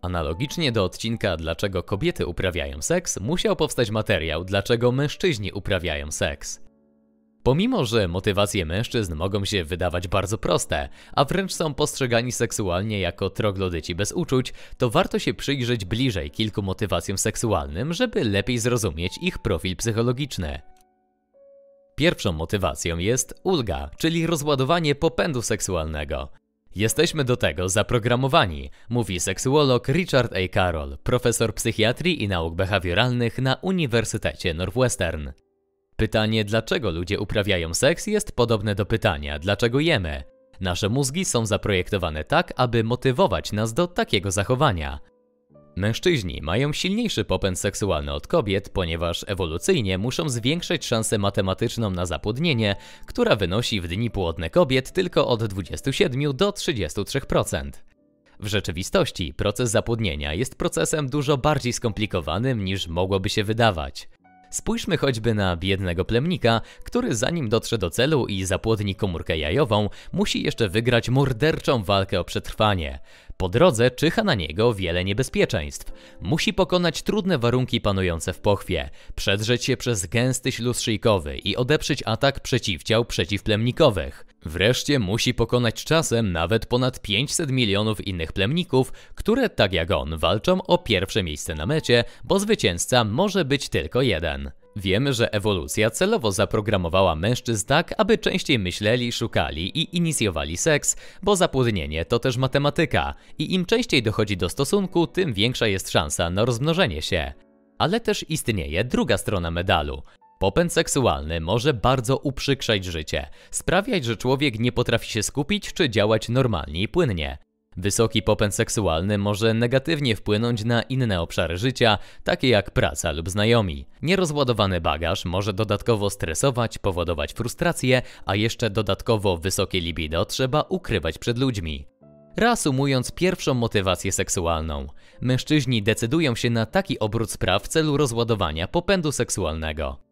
Analogicznie do odcinka Dlaczego kobiety uprawiają seks, musiał powstać materiał Dlaczego mężczyźni uprawiają seks. Pomimo że motywacje mężczyzn mogą się wydawać bardzo proste, a wręcz są postrzegani seksualnie jako troglodyci bez uczuć, to warto się przyjrzeć bliżej kilku motywacjom seksualnym, żeby lepiej zrozumieć ich profil psychologiczny. Pierwszą motywacją jest ulga, czyli rozładowanie popędu seksualnego. Jesteśmy do tego zaprogramowani, mówi seksuolog Richard A. Carroll, profesor psychiatrii i nauk behawioralnych na Uniwersytecie Northwestern. Pytanie, dlaczego ludzie uprawiają seks, jest podobne do pytania, dlaczego jemy. Nasze mózgi są zaprojektowane tak, aby motywować nas do takiego zachowania. Mężczyźni mają silniejszy popęd seksualny od kobiet, ponieważ ewolucyjnie muszą zwiększać szansę matematyczną na zapłodnienie, która wynosi w dni płodne kobiet tylko od 27 do 33%. W rzeczywistości proces zapłodnienia jest procesem dużo bardziej skomplikowanym niż mogłoby się wydawać. Spójrzmy choćby na biednego plemnika, który zanim dotrze do celu i zapłodni komórkę jajową, musi jeszcze wygrać morderczą walkę o przetrwanie. Po drodze czyha na niego wiele niebezpieczeństw. Musi pokonać trudne warunki panujące w pochwie, przedrzeć się przez gęsty śluz szyjkowy i odeprzeć atak przeciwciał przeciwplemnikowych. Wreszcie musi pokonać czasem nawet ponad 500 milionów innych plemników, które tak jak on walczą o pierwsze miejsce na mecie, bo zwycięzca może być tylko jeden. Wiemy, że ewolucja celowo zaprogramowała mężczyzn tak, aby częściej myśleli, szukali i inicjowali seks, bo zapłodnienie to też matematyka i im częściej dochodzi do stosunku, tym większa jest szansa na rozmnożenie się. Ale też istnieje druga strona medalu. Popęd seksualny może bardzo uprzykrzać życie, sprawiać, że człowiek nie potrafi się skupić czy działać normalnie i płynnie. Wysoki popęd seksualny może negatywnie wpłynąć na inne obszary życia, takie jak praca lub znajomi. Nierozładowany bagaż może dodatkowo stresować, powodować frustrację, a jeszcze dodatkowo wysokie libido trzeba ukrywać przed ludźmi. Reasumując pierwszą motywację seksualną, mężczyźni decydują się na taki obrót spraw w celu rozładowania popędu seksualnego.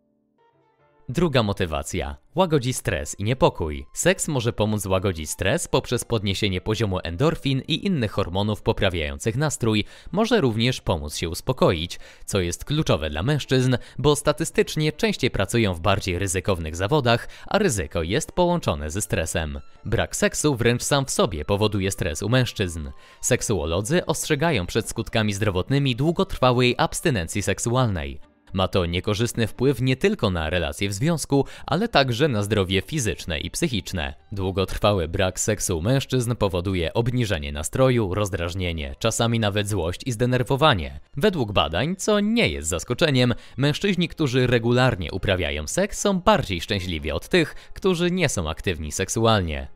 Druga motywacja. Łagodzi stres i niepokój. Seks może pomóc łagodzić stres poprzez podniesienie poziomu endorfin i innych hormonów poprawiających nastrój, może również pomóc się uspokoić, co jest kluczowe dla mężczyzn, bo statystycznie częściej pracują w bardziej ryzykownych zawodach, a ryzyko jest połączone ze stresem. Brak seksu wręcz sam w sobie powoduje stres u mężczyzn. Seksuolodzy ostrzegają przed skutkami zdrowotnymi długotrwałej abstynencji seksualnej. Ma to niekorzystny wpływ nie tylko na relacje w związku, ale także na zdrowie fizyczne i psychiczne. Długotrwały brak seksu u mężczyzn powoduje obniżenie nastroju, rozdrażnienie, czasami nawet złość i zdenerwowanie. Według badań, co nie jest zaskoczeniem, mężczyźni, którzy regularnie uprawiają seks, są bardziej szczęśliwi od tych, którzy nie są aktywni seksualnie.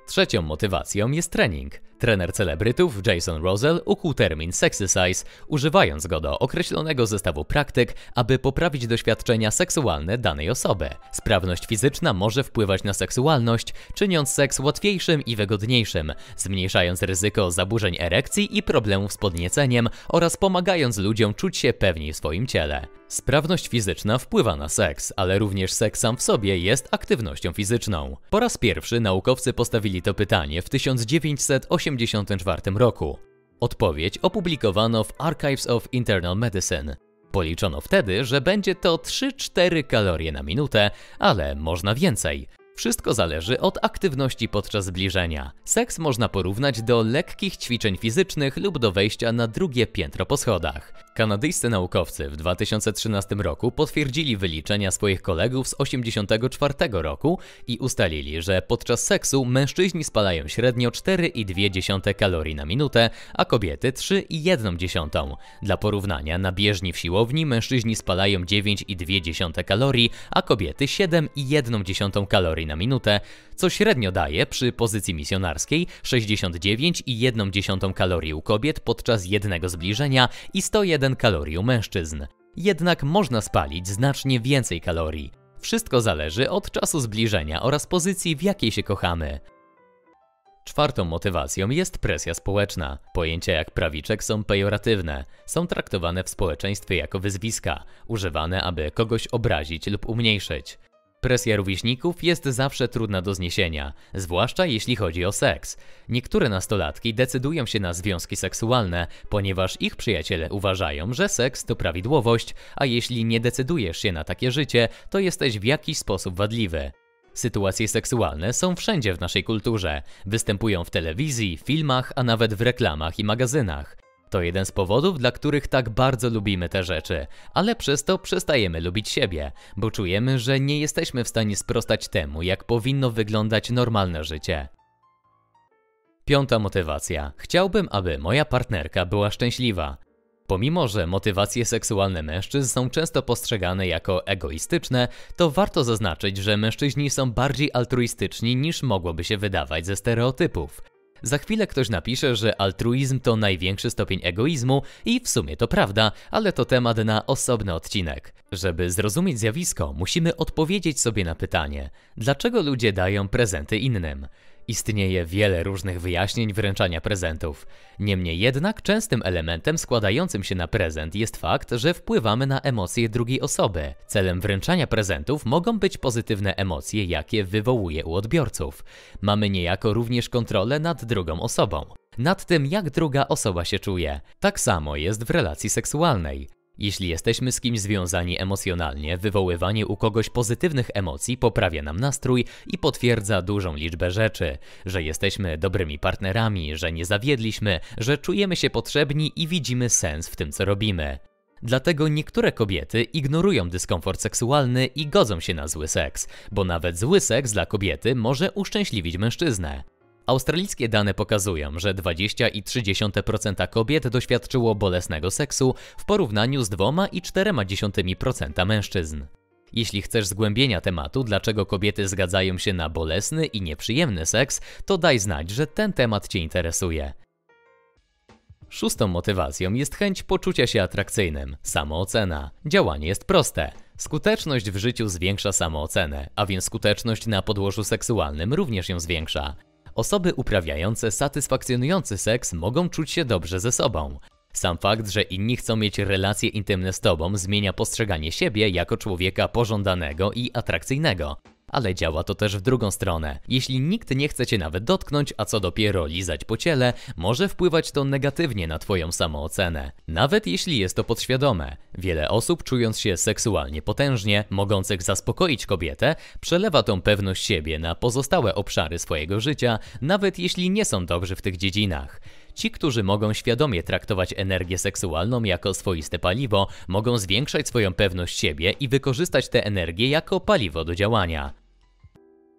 Trzecią motywacją jest trening. Trener celebrytów Jason Rosell ukuł termin sexercise, używając go do określonego zestawu praktyk, aby poprawić doświadczenia seksualne danej osoby. Sprawność fizyczna może wpływać na seksualność, czyniąc seks łatwiejszym i wygodniejszym, zmniejszając ryzyko zaburzeń erekcji i problemów z podnieceniem oraz pomagając ludziom czuć się pewniej w swoim ciele. Sprawność fizyczna wpływa na seks, ale również seks sam w sobie jest aktywnością fizyczną. Po raz pierwszy naukowcy postawili to pytanie w 1984 roku. Odpowiedź opublikowano w Archives of Internal Medicine. Policzono wtedy, że będzie to 3-4 kalorie na minutę, ale można więcej. Wszystko zależy od aktywności podczas zbliżenia. Seks można porównać do lekkich ćwiczeń fizycznych lub do wejścia na drugie piętro po schodach. Kanadyjscy naukowcy w 2013 roku potwierdzili wyliczenia swoich kolegów z 1984 roku i ustalili, że podczas seksu mężczyźni spalają średnio 4,2 kalorii na minutę, a kobiety 3,1. Dla porównania, na bieżni w siłowni mężczyźni spalają 9,2 kalorii, a kobiety 7,1 kalorii na minutę, co średnio daje przy pozycji misjonarskiej 69,1 kalorii u kobiet podczas jednego zbliżenia i 101 kalorii u mężczyzn. Jednak można spalić znacznie więcej kalorii. Wszystko zależy od czasu zbliżenia oraz pozycji, w jakiej się kochamy. Czwartą motywacją jest presja społeczna. Pojęcia jak prawiczek są pejoratywne. Są traktowane w społeczeństwie jako wyzwiska, używane aby kogoś obrazić lub umniejszyć. Presja rówieśników jest zawsze trudna do zniesienia, zwłaszcza jeśli chodzi o seks. Niektóre nastolatki decydują się na związki seksualne, ponieważ ich przyjaciele uważają, że seks to prawidłowość, a jeśli nie decydujesz się na takie życie, to jesteś w jakiś sposób wadliwy. Sytuacje seksualne są wszędzie w naszej kulturze. Występują w telewizji, filmach, a nawet w reklamach i magazynach. To jeden z powodów, dla których tak bardzo lubimy te rzeczy, ale przez to przestajemy lubić siebie, bo czujemy, że nie jesteśmy w stanie sprostać temu, jak powinno wyglądać normalne życie. Piąta motywacja. Chciałbym, aby moja partnerka była szczęśliwa. Pomimo że motywacje seksualne mężczyzn są często postrzegane jako egoistyczne, to warto zaznaczyć, że mężczyźni są bardziej altruistyczni niż mogłoby się wydawać ze stereotypów. Za chwilę ktoś napisze, że altruizm to największy stopień egoizmu i w sumie to prawda, ale to temat na osobny odcinek. Żeby zrozumieć zjawisko, musimy odpowiedzieć sobie na pytanie, dlaczego ludzie dają prezenty innym? Istnieje wiele różnych wyjaśnień wręczania prezentów. Niemniej jednak częstym elementem składającym się na prezent jest fakt, że wpływamy na emocje drugiej osoby. Celem wręczania prezentów mogą być pozytywne emocje, jakie wywołuje u odbiorców. Mamy niejako również kontrolę nad drugą osobą, nad tym, jak druga osoba się czuje. Tak samo jest w relacji seksualnej. Jeśli jesteśmy z kimś związani emocjonalnie, wywoływanie u kogoś pozytywnych emocji poprawia nam nastrój i potwierdza dużą liczbę rzeczy, że jesteśmy dobrymi partnerami, że nie zawiedliśmy, że czujemy się potrzebni i widzimy sens w tym, co robimy. Dlatego niektóre kobiety ignorują dyskomfort seksualny i godzą się na zły seks, bo nawet zły seks dla kobiety może uszczęśliwić mężczyznę. Australijskie dane pokazują, że 20,3% kobiet doświadczyło bolesnego seksu w porównaniu z 2,4% mężczyzn. Jeśli chcesz zgłębienia tematu, dlaczego kobiety zgadzają się na bolesny i nieprzyjemny seks, to daj znać, że ten temat Cię interesuje. Szóstą motywacją jest chęć poczucia się atrakcyjnym, samoocena. Działanie jest proste. Skuteczność w życiu zwiększa samoocenę, a więc skuteczność na podłożu seksualnym również ją zwiększa. Osoby uprawiające satysfakcjonujący seks mogą czuć się dobrze ze sobą. Sam fakt, że inni chcą mieć relacje intymne z tobą, zmienia postrzeganie siebie jako człowieka pożądanego i atrakcyjnego. Ale działa to też w drugą stronę. Jeśli nikt nie chce cię nawet dotknąć, a co dopiero lizać po ciele, może wpływać to negatywnie na twoją samoocenę. Nawet jeśli jest to podświadome. Wiele osób, czując się seksualnie potężnie, mogących zaspokoić kobietę, przelewa tą pewność siebie na pozostałe obszary swojego życia, nawet jeśli nie są dobrzy w tych dziedzinach. Ci, którzy mogą świadomie traktować energię seksualną jako swoiste paliwo, mogą zwiększać swoją pewność siebie i wykorzystać tę energię jako paliwo do działania.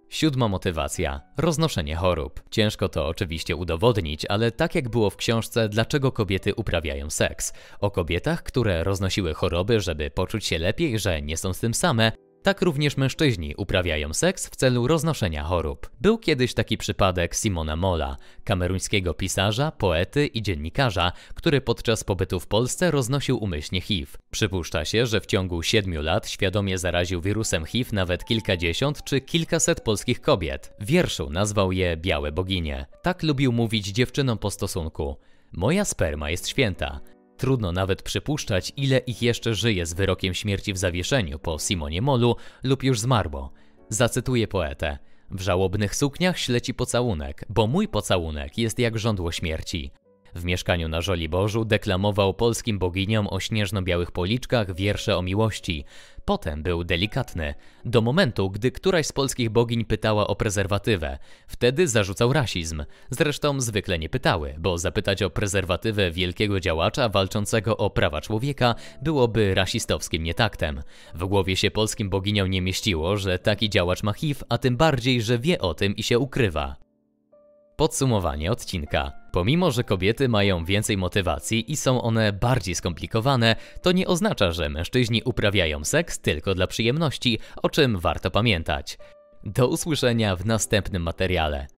Siódma motywacja. Roznoszenie chorób. Ciężko to oczywiście udowodnić, ale tak jak było w książce Dlaczego kobiety uprawiają seks, o kobietach, które roznosiły choroby, żeby poczuć się lepiej, że nie są z tym same, tak również mężczyźni uprawiają seks w celu roznoszenia chorób. Był kiedyś taki przypadek Simona Molla, kameruńskiego pisarza, poety i dziennikarza, który podczas pobytu w Polsce roznosił umyślnie HIV. Przypuszcza się, że w ciągu 7 lat świadomie zaraził wirusem HIV nawet kilkadziesiąt czy kilkaset polskich kobiet. W wierszu nazwał je białe boginie. Tak lubił mówić dziewczynom po stosunku. Moja sperma jest święta. Trudno nawet przypuszczać, ile ich jeszcze żyje z wyrokiem śmierci w zawieszeniu po Simonie Mollu lub już zmarło. Zacytuję poetę. W żałobnych sukniach śleci pocałunek, bo mój pocałunek jest jak żądło śmierci. W mieszkaniu na Żoliborzu deklamował polskim boginiom o śnieżno-białych policzkach wiersze o miłości. Potem był delikatny, do momentu, gdy któraś z polskich bogiń pytała o prezerwatywę. Wtedy zarzucał rasizm. Zresztą zwykle nie pytały, bo zapytać o prezerwatywę wielkiego działacza walczącego o prawa człowieka byłoby rasistowskim nietaktem. W głowie się polskim boginiom nie mieściło, że taki działacz ma HIV, a tym bardziej, że wie o tym i się ukrywa. Podsumowanie odcinka. Pomimo, że kobiety mają więcej motywacji i są one bardziej skomplikowane, to nie oznacza, że mężczyźni uprawiają seks tylko dla przyjemności, o czym warto pamiętać. Do usłyszenia w następnym materiale.